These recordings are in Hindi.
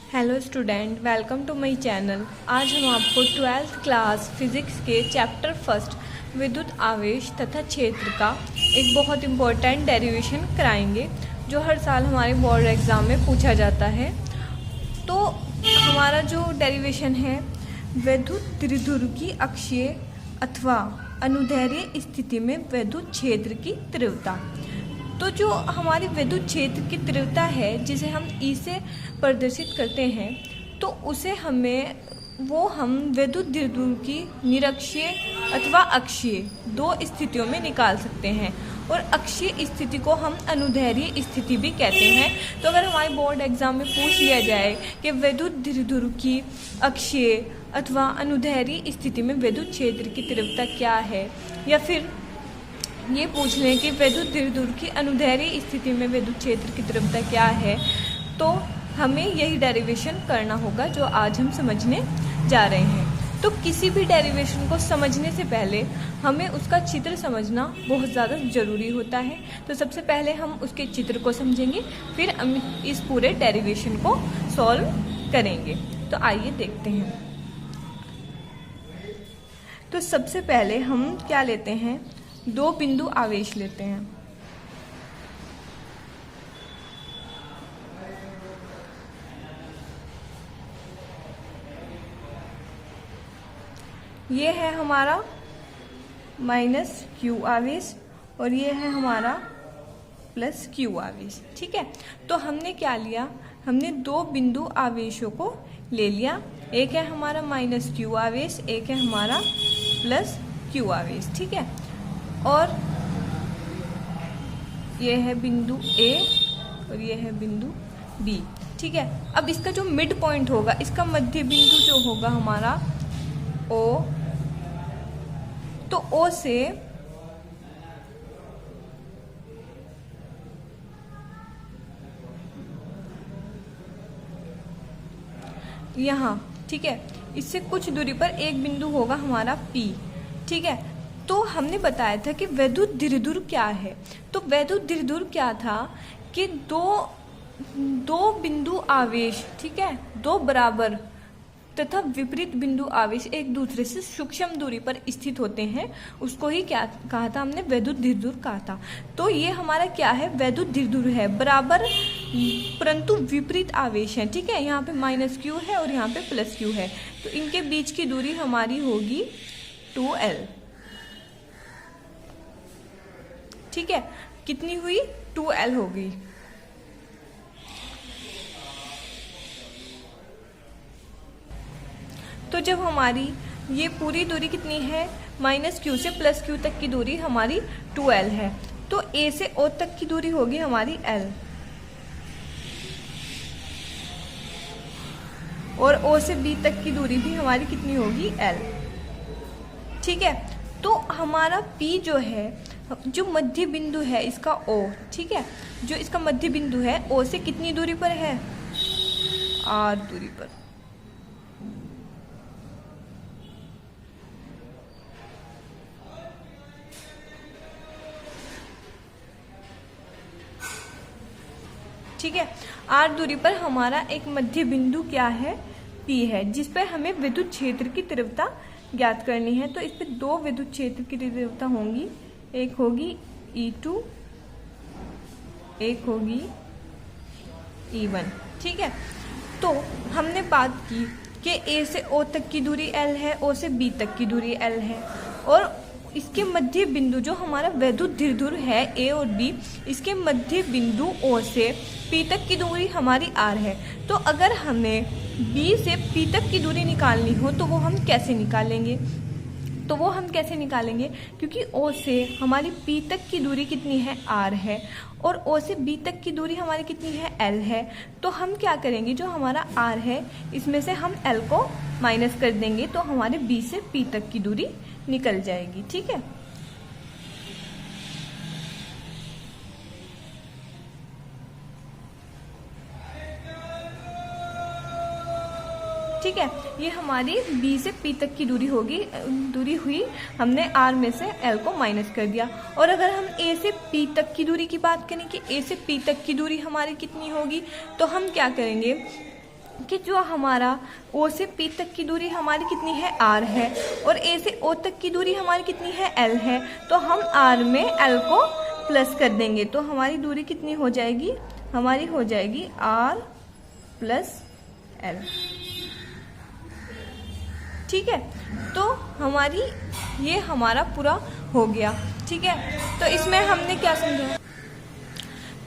Hello student, welcome to my channel. आज हम आपको 12th क्लास फिज़िक्स के चैप्टर फर्स्ट विद्युत आवेश तथा क्षेत्र का एक बहुत इम्पोर्टेंट डेरिवेशन कराएंगे जो हर साल हमारे बोर्ड एग्ज़ाम में पूछा जाता है। तो हमारा जो डेरिवेशन है, विद्युत त्रिध्रुव की अक्षीय अथवा अनुदैर्ध्य स्थिति में विद्युत क्षेत्र की तीव्रता। तो जो हमारी विद्युत क्षेत्र की तीव्रता है जिसे हम ई से प्रदर्शित करते हैं, तो उसे हम विद्युत त्रिध्रुव की निरक्षीय अथवा अक्षीय दो स्थितियों में निकाल सकते हैं। और अक्षीय स्थिति को हम अनुदैर्ध्य स्थिति भी कहते हैं। तो अगर हमारे बोर्ड एग्जाम में पूछ लिया जाए कि विद्युत त्रिध्रुव की अक्षीय अथवा अनुदैर्ध्य स्थिति में विद्युत क्षेत्र की तीव्रता क्या है, या फिर ये पूछ लें कि विद्युत त्रिध्रुव की अनुदैर्ध्य स्थिति में विद्युत क्षेत्र की तीव्रता क्या है, तो हमें यही डेरिवेशन करना होगा जो आज हम समझने जा रहे हैं। तो किसी भी डेरिवेशन को समझने से पहले हमें उसका चित्र समझना बहुत ज़्यादा ज़रूरी होता है। तो सबसे पहले हम उसके चित्र को समझेंगे, फिर हम इस पूरे डेरिवेशन को सॉल्व करेंगे। तो आइए देखते हैं। तो सबसे पहले हम क्या लेते हैं, दो बिंदु आवेश लेते हैं। ये है हमारा माइनस क्यू आवेश और ये है हमारा प्लस क्यू आवेश। ठीक है, तो हमने क्या लिया, हमने दो बिंदु आवेशों को ले लिया। एक है हमारा माइनस क्यू आवेश, एक है हमारा प्लस क्यू आवेश। ठीक है, और ये है बिंदु ए और ये है बिंदु बी। ठीक है, अब इसका जो मिड पॉइंट होगा, इसका मध्य बिंदु जो होगा हमारा ओ, तो ओ से यहाँ, ठीक है, इससे कुछ दूरी पर एक बिंदु होगा हमारा पी। ठीक है, तो हमने बताया था कि विद्युत त्रिध्रुव क्या है। तो विद्युत त्रिध्रुव क्या था कि दो बिंदु आवेश, ठीक है, दो बराबर तथा विपरीत बिंदु आवेश एक दूसरे से सूक्ष्म दूरी पर स्थित होते हैं, उसको ही क्या कहा था हमने, विद्युत त्रिध्रुव कहा था। तो ये हमारा क्या है, विद्युत त्रिध्रुव है, बराबर परंतु विपरीत आवेश है। ठीक है, यहाँ पे माइनस क्यू है और यहाँ पे प्लस क्यू है, तो इनके बीच की दूरी हमारी होगी 2L। ठीक है, कितनी हुई, 2L हो गई। तो जब हमारी ये पूरी दूरी कितनी है, माइनस क्यू से प्लस क्यू तक की दूरी हमारी 2L है, तो A से O तक की दूरी होगी हमारी L, और O से B तक की दूरी भी हमारी कितनी होगी, L। ठीक है, तो हमारा P जो है, जो मध्य बिंदु है इसका O, ठीक है, जो इसका मध्य बिंदु है O से कितनी दूरी पर है, R दूरी पर। ठीक है, R दूरी पर हमारा एक मध्य बिंदु क्या है, P है, जिस पर हमें विद्युत क्षेत्र की तीव्रता ज्ञात करनी है। तो इस पर दो विद्युत क्षेत्र की तीव्रता होंगी, एक होगी E2, एक होगी E1। ठीक है, तो हमने बात की कि A से O तक की दूरी L है, O से B तक की दूरी L है, और इसके मध्य बिंदु जो हमारा विद्युत त्रिध्रुव है A और B, इसके मध्य बिंदु O से P तक की दूरी हमारी R है। तो अगर हमें B से P तक की दूरी निकालनी हो तो वो हम कैसे निकालेंगे, क्योंकि O से हमारी P तक की दूरी कितनी है, R है, और O से B तक की दूरी हमारी कितनी है, L है। तो हम क्या करेंगे, जो हमारा R है इसमें से हम L को माइनस कर देंगे, तो हमारे B से P तक की दूरी निकल जाएगी। ठीक है, ठीक है, ये हमारी B से P तक की दूरी हुई, हमने R में से L को माइनस कर दिया। और अगर हम A से P तक की दूरी की बात करें कि A से P तक की दूरी हमारी कितनी होगी, तो हम क्या करेंगे, कि जो हमारा O से P तक की दूरी हमारी कितनी है, R है, और A से O तक की दूरी हमारी कितनी है, L है। तो हम R में L को प्लस कर देंगे तो हमारी दूरी कितनी हो जाएगी, हमारी हो जाएगी R प्लस L। ठीक है, तो हमारी ये हमारा पूरा हो गया। ठीक है, तो इसमें हमने क्या समझा,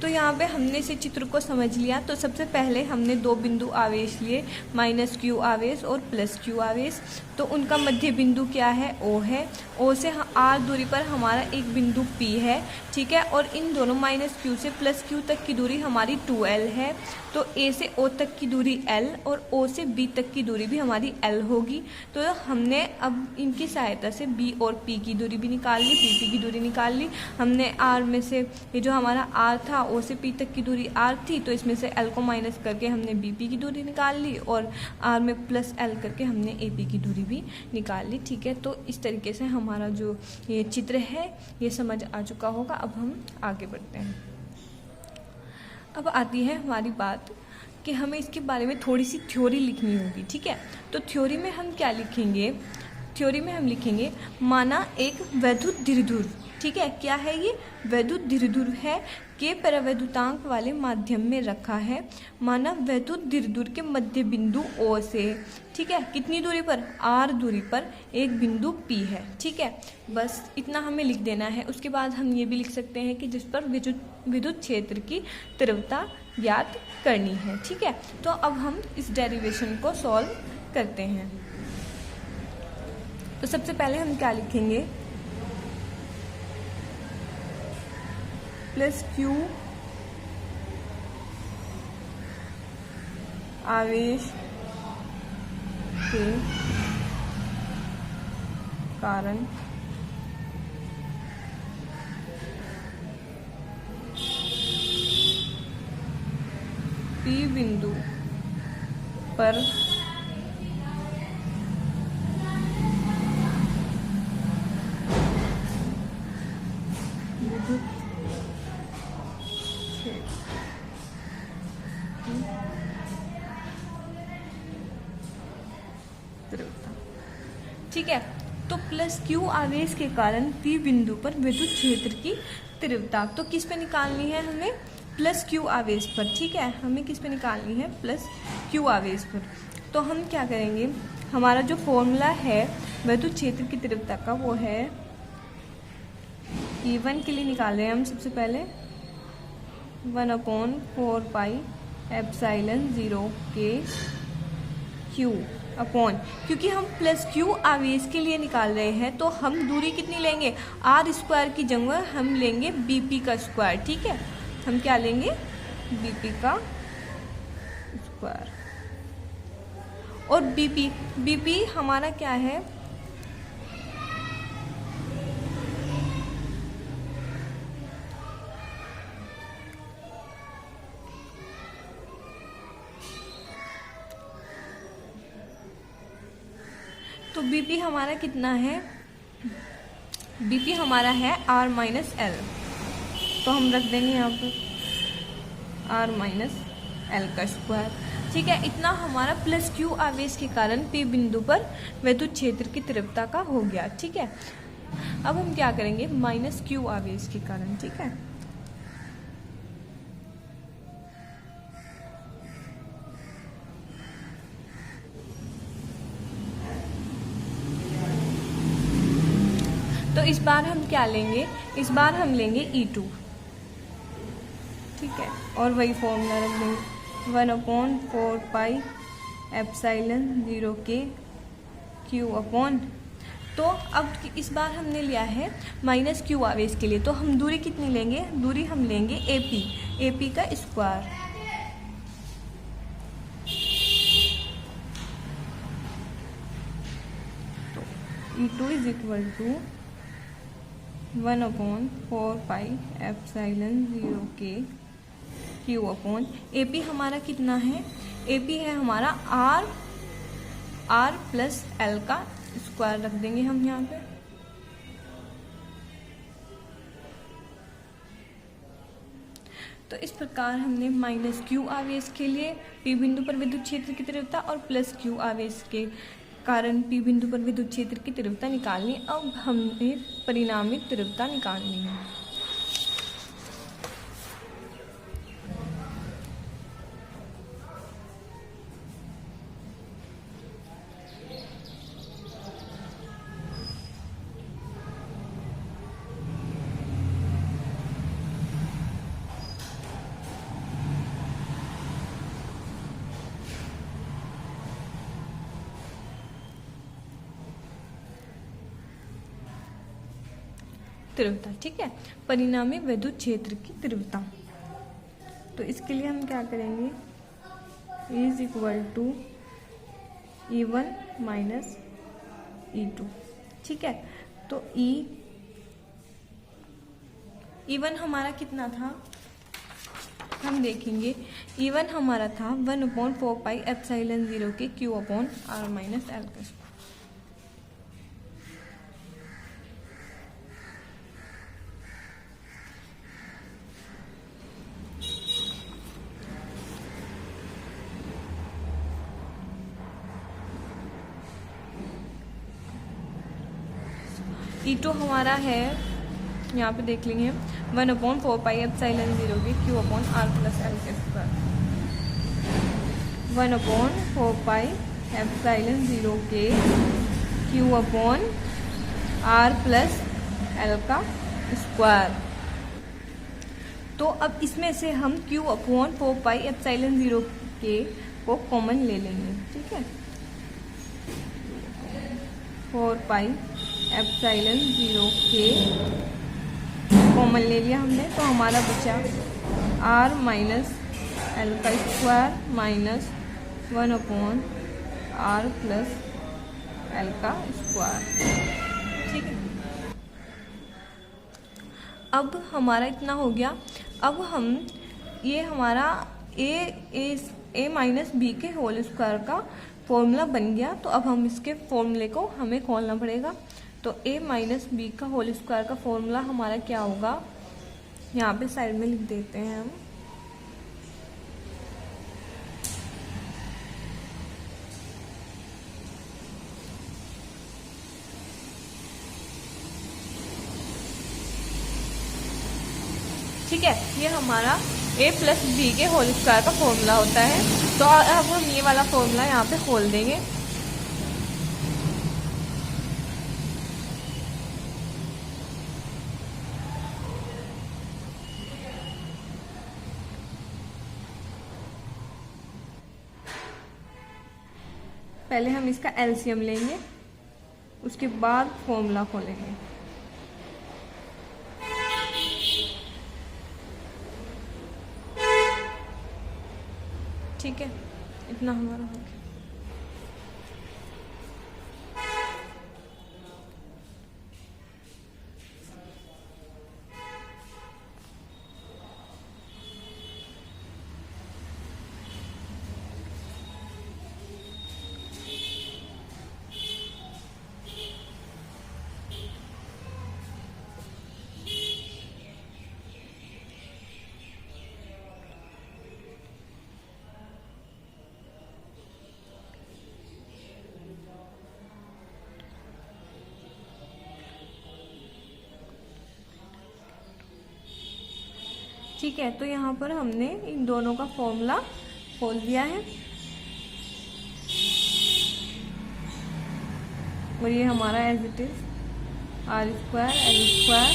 तो यहाँ पे हमने इसे चित्र को समझ लिया। तो सबसे पहले हमने दो बिंदु आवेश लिए, -q आवेश और +q आवेश। तो उनका मध्य बिंदु क्या है, O है। O से R दूरी पर हमारा एक बिंदु P है। ठीक है, और इन दोनों -q से +q तक की दूरी हमारी 2L है। तो A से O तक की दूरी L और O से B तक की दूरी भी हमारी L होगी। तो हमने अब इनकी सहायता से B और P की दूरी भी निकाल ली, PP की दूरी निकाल ली। हमने R में से ये जो हमारा R था, O से P तक की दूरी R थी, तो इसमें से L को माइनस करके हमने BP की दूरी निकाल ली, और R में +L करके हमने AP की दूरी भी निकाल ली। ठीक है, तो इस तरीके से हमारा जो ये चित्र है ये समझ आ चुका होगा। अब हम आगे बढ़ते हैं। अब आती है हमारी बात कि हमें इसके बारे में थोड़ी सी थ्योरी लिखनी होगी। ठीक है, तो थ्योरी में हम क्या लिखेंगे, थ्योरी में हम लिखेंगे माना एक वैद्युत द्विध्रुव। ठीक है, क्या है ये, वैद्युत द्विध्रुव है, के परावैद्युतांक वाले माध्यम में रखा है। माना वैद्युत द्विध्रुव के मध्य बिंदु O से, ठीक है, कितनी दूरी पर, R दूरी पर एक बिंदु P है। ठीक है, बस इतना हमें लिख देना है। उसके बाद हम ये भी लिख सकते हैं कि जिस पर विद्युत क्षेत्र की तीव्रता ज्ञात करनी है। ठीक है, तो अब हम इस डेरिवेशन को सॉल्व करते हैं। तो सबसे पहले हम क्या लिखेंगे, +q आवेश के कारण P बिंदु पर विद्युत तीव्रता। ठीक है, तो +q आवेश के कारण P बिंदु पर विद्युत क्षेत्र की तीव्रता तो किस पे निकालनी है हमें, +q आवेश पर। ठीक है, हमें किस पे निकालनी है, +q आवेश पर। तो हम क्या करेंगे, हमारा जो फॉर्मूला है विद्युत क्षेत्र की तीव्रता का वो है, E1 के लिए निकाल रहे हैं हम सबसे पहले 1/4πε0 के Q अपॉन, क्योंकि हम +q आवेश के लिए निकाल रहे हैं तो हम दूरी कितनी लेंगे, R² की जगह हम लेंगे BP का स्क्वायर। ठीक है, हम क्या लेंगे, BP का स्क्वायर। और BP हमारा क्या है, तो BP हमारा कितना है, BP हमारा है R-L। तो हम रख देंगे यहाँ पर R-L का स्क्वायर। ठीक है, इतना हमारा +q आवेश के कारण P बिंदु पर विद्युत क्षेत्र की तीव्रता का हो गया। ठीक है, अब हम क्या करेंगे, -q आवेश के कारण। ठीक है, तो इस बार हम क्या लेंगे, इस बार हम लेंगे E2। ठीक है, और वही फॉर्मूला रख देंगे 1/4πε0 के Q अपॉन। तो अब इस बार हमने लिया है -q आवेश के लिए, तो हम दूरी कितनी लेंगे, दूरी हम लेंगे AP का स्क्वायर। तो E2 = 1/4πε0 के Q अपॉन AP हमारा कितना है, AP है हमारा R + L का स्क्वायर रख देंगे हम यहाँ पे। तो इस प्रकार हमने माइनस क्यू आवेश के लिए पी बिंदु पर विद्युत क्षेत्र की तीव्रता और प्लस क्यू आवेश के कारण पी बिंदु पर विद्युत क्षेत्र की तीव्रता निकालनी। अब हमने परिणामी तीव्रता निकालनी है। तीव्रता, ठीक है, परिणामी विद्युत क्षेत्र की तीव्रता। तो इसके लिए हम क्या करेंगे, is equal to E1 minus E2, ठीक है। तो E1 हमारा कितना था, हम देखेंगे। E1 हमारा था 1/4πε0 के Q/R माइनस L का। E2 हमारा है, यहाँ पे देख लेंगे, 1/4πε0 के Q/R प्लस L के स्क्वायर। 1/4πε0 के Q/R प्लस L का स्क्वायर। तो अब इसमें से हम Q/4πε0 के को कॉमन ले लेंगे, ठीक है। 4πε0 के कॉमन ले लिया हमने, तो हमारा बचा R माइनस L का square minus 1/R plus L का स्क्वायर, ठीक है। अब हमारा इतना हो गया। अब हम ये हमारा ए माइनस बी के होल स्क्वायर का फॉर्मूला बन गया। तो अब हम इसके फॉर्मूले को हमें खोलना पड़ेगा। तो a माइनस बी का होल स्क्वायर का फॉर्मूला हमारा क्या होगा, यहाँ पे साइड में लिख देते हैं हम। ठीक है, ये हमारा a प्लस बी के होल स्क्वायर का फॉर्मूला होता है। तो अब हम ये वाला फॉर्मूला यहाँ पे खोल देंगे। पहले हम इसका एलसीएम लेंगे, उसके बाद फॉर्मूला खोलेंगे। ठीक है, इतना हमारा हो गया। ठीक है, तो यहाँ पर हमने इन दोनों का फॉर्मूला खोल दिया है और ये हमारा as it is R square L square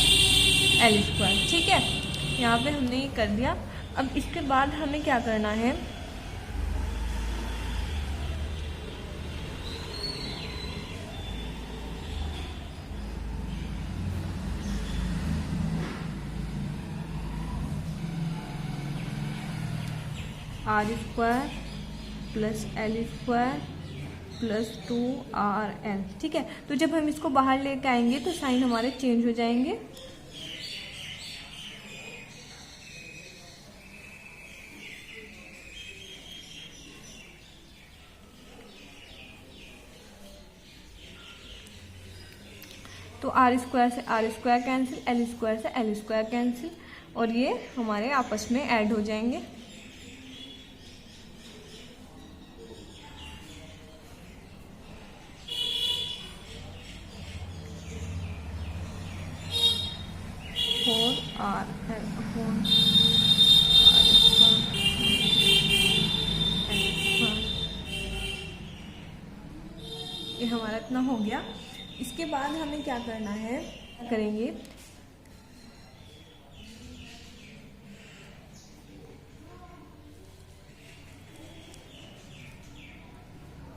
L square. ठीक है, यहाँ पे हमने ये कर दिया। अब इसके बाद हमें क्या करना है, R square plus L square plus 2RL। ठीक है, तो जब हम इसको बाहर लेके आएंगे तो साइन हमारे चेंज हो जाएंगे। तो R स्क्वायर से R square cancel, L square से L स्क्वायर कैंसिल, और ये हमारे आपस में ऐड हो जाएंगे। फोर आर अपॉन ये हमारा इतना हो गया। इसके बाद हमें क्या करना है, करेंगे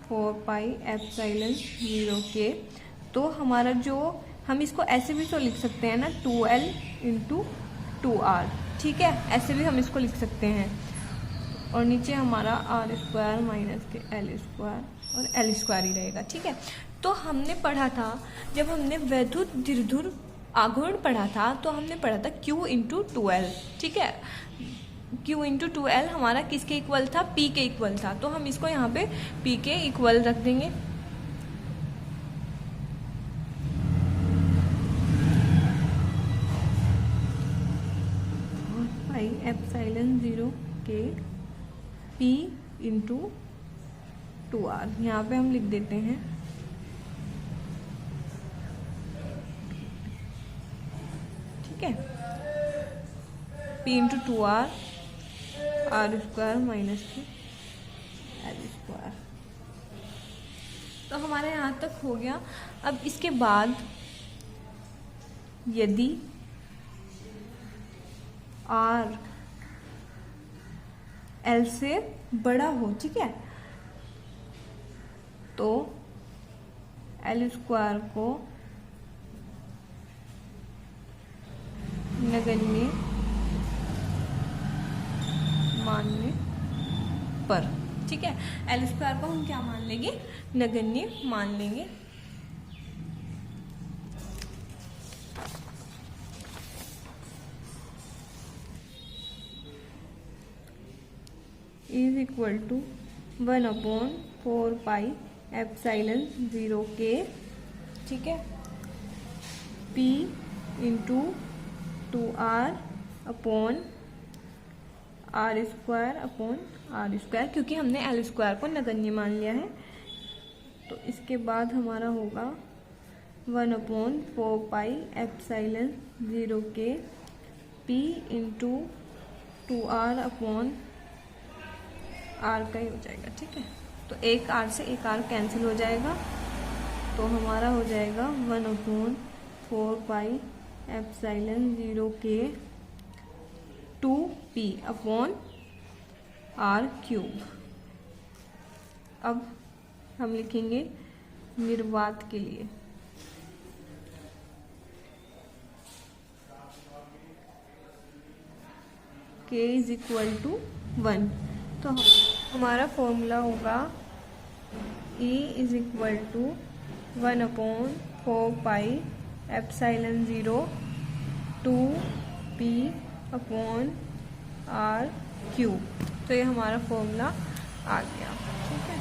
फोर पाई एप्सिलॉन 0 के। तो हमारा जो हम इसको ऐसे भी तो लिख सकते हैं ना, 2L इंटू 2R, ठीक है, ऐसे भी हम इसको लिख सकते हैं। और नीचे हमारा R स्क्वायर माइनस के L स्क्वायर और L स्क्वायर ही रहेगा, ठीक है। तो हमने पढ़ा था, जब हमने वैद्युत दीर्घ आघूर्ण पढ़ा था तो हमने पढ़ा था Q इंटू 2L, ठीक है। Q इंटू 2L हमारा किसके इक्वल था, P के इक्वल था। तो हम इसको यहाँ पे P के इक्वल रख देंगे। पाई एप्सिलॉन 0 के P इंटू 2R यहाँ पे हम लिख देते हैं। ठीक है, P into 2R R square minus के L स्क्वायर। तो हमारे यहाँ तक हो गया। अब इसके बाद यदि R L से बड़ा हो, ठीक है, तो L स्क्वायर को नगण्य मानने पर, ठीक है, L स्क्वायर को हम क्या मान लेंगे, नगण्य मान लेंगे। Is equal to 1/4 pi epsilon 0 के, ठीक है, P into 2R upon R square upon R square, क्योंकि हमने L स्क्वायर को नगण्य मान लिया है। तो इसके बाद हमारा होगा 1/4 पाई एप्सिलॉन 0 के P into 2R upon R का ही हो जाएगा, ठीक है। तो एक R से एक R कैंसिल हो जाएगा, तो हमारा हो जाएगा 1/4 पाई एप्सिलॉन 0 के 2P अपॉन R क्यूब। अब हम लिखेंगे निर्वात के लिए, K इज इक्वल टू 1। तो हमारा फॉर्मूला होगा E is equal to 1/4 pi epsilon 0 2P upon R cube. तो ये हमारा फॉर्मूला आ गया, ठीक है।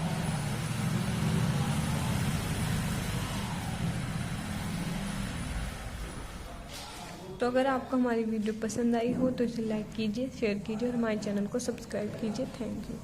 तो अगर आपको हमारी वीडियो पसंद आई हो तो इसे लाइक कीजिए, शेयर कीजिए और हमारे चैनल को सब्सक्राइब कीजिए। Thank you.